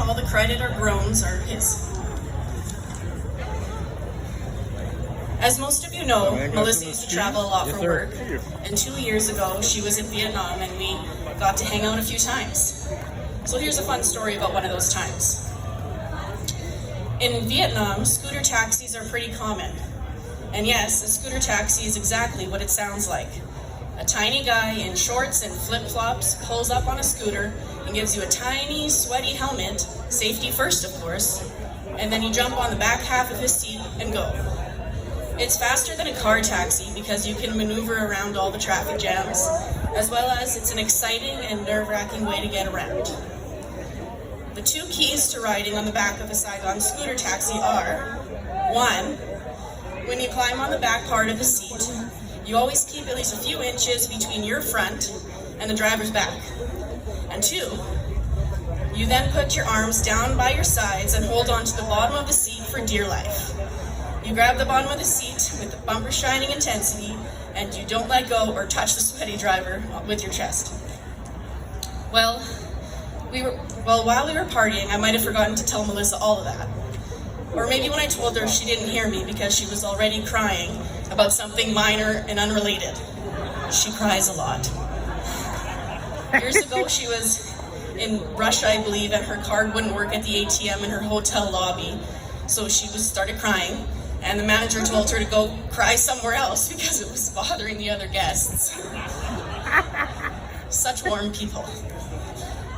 all the credit or groans are his. As most of you know, Melissa used to travel a lot for work, and 2 years ago she was in Vietnam and we got to hang out a few times. So here's a fun story about one of those times. In Vietnam, scooter taxis are pretty common. And yes, a scooter taxi is exactly what it sounds like. A tiny guy in shorts and flip-flops pulls up on a scooter and gives you a tiny, sweaty helmet, safety first of course, and then you jump on the back half of his seat and go. It's faster than a car taxi because you can maneuver around all the traffic jams, as well as it's an exciting and nerve-wracking way to get around. The two keys to riding on the back of a Saigon scooter taxi are, 1, when you climb on the back part of the seat, you always keep at least a few inches between your front and the driver's back. And 2, you then put your arms down by your sides and hold on to the bottom of the seat for dear life. You grab the bottom of the seat with the bumper shining intensity, and you don't let go or touch the sweaty driver with your chest. Well, while we were partying, I might have forgotten to tell Melissa all of that. Or maybe when I told her, she didn't hear me because she was already crying about something minor and unrelated. She cries a lot. Years ago, she was in Russia, I believe, and her card wouldn't work at the ATM in her hotel lobby, so she started crying. And the manager told her to go cry somewhere else because it was bothering the other guests. Such warm people.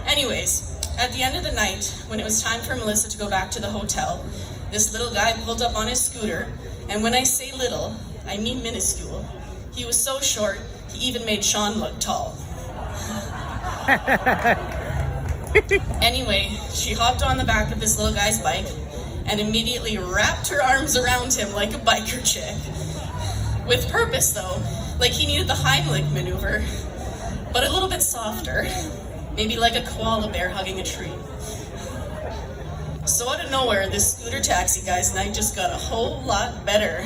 Anyways, at the end of the night, when it was time for Melissa to go back to the hotel, this little guy pulled up on his scooter, and when I say little, I mean minuscule. He was so short, he even made Sean look tall. Anyway, she hopped on the back of this little guy's bike and immediately wrapped her arms around him like a biker chick. With purpose though, like he needed the Heimlich maneuver, but a little bit softer, maybe like a koala bear hugging a tree. So out of nowhere, this scooter taxi guy's night just got a whole lot better.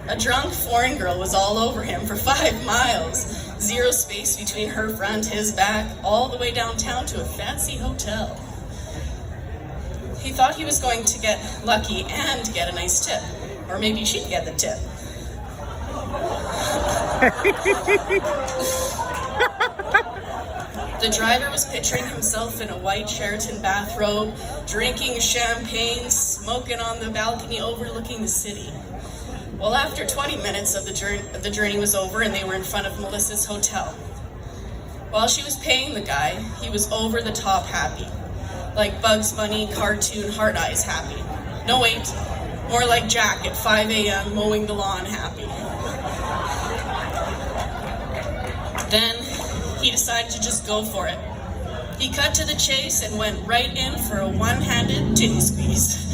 A drunk foreign girl was all over him for 5 miles, 0 space between her front, his back, all the way downtown to a fancy hotel. He thought he was going to get lucky and get a nice tip. Or maybe she'd get the tip. The driver was picturing himself in a white Sheraton bathrobe, drinking champagne, smoking on the balcony overlooking the city. Well, after 20 minutes of the journey was over and they were in front of Melissa's hotel. While she was paying the guy, he was over the top happy. Like Bugs Bunny cartoon Heart Eyes happy. No wait, more like Jack at 5 a.m. mowing the lawn happy. Then he decided to just go for it. He cut to the chase and went right in for a one-handed titty squeeze.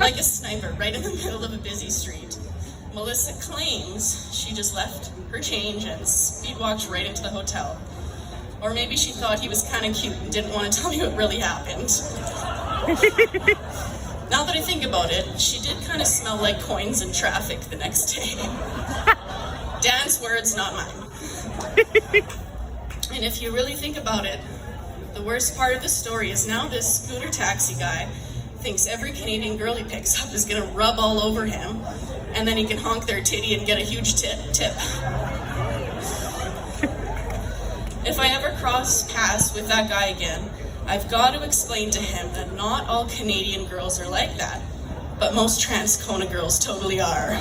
Like a sniper right in the middle of a busy street. Melissa claims she just left her change and speed walked right into the hotel. Or maybe she thought he was kind of cute and didn't want to tell me what really happened. Now that I think about it, she did kind of smell like coins in traffic the next day. Dan's words, not mine. And if you really think about it, the worst part of the story is now this scooter taxi guy thinks every Canadian girl he picks up is going to rub all over him, and then he can honk their titty and get a huge tip. If I ever cross paths with that guy again, I've got to explain to him that not all Canadian girls are like that, but most Transcona girls totally are.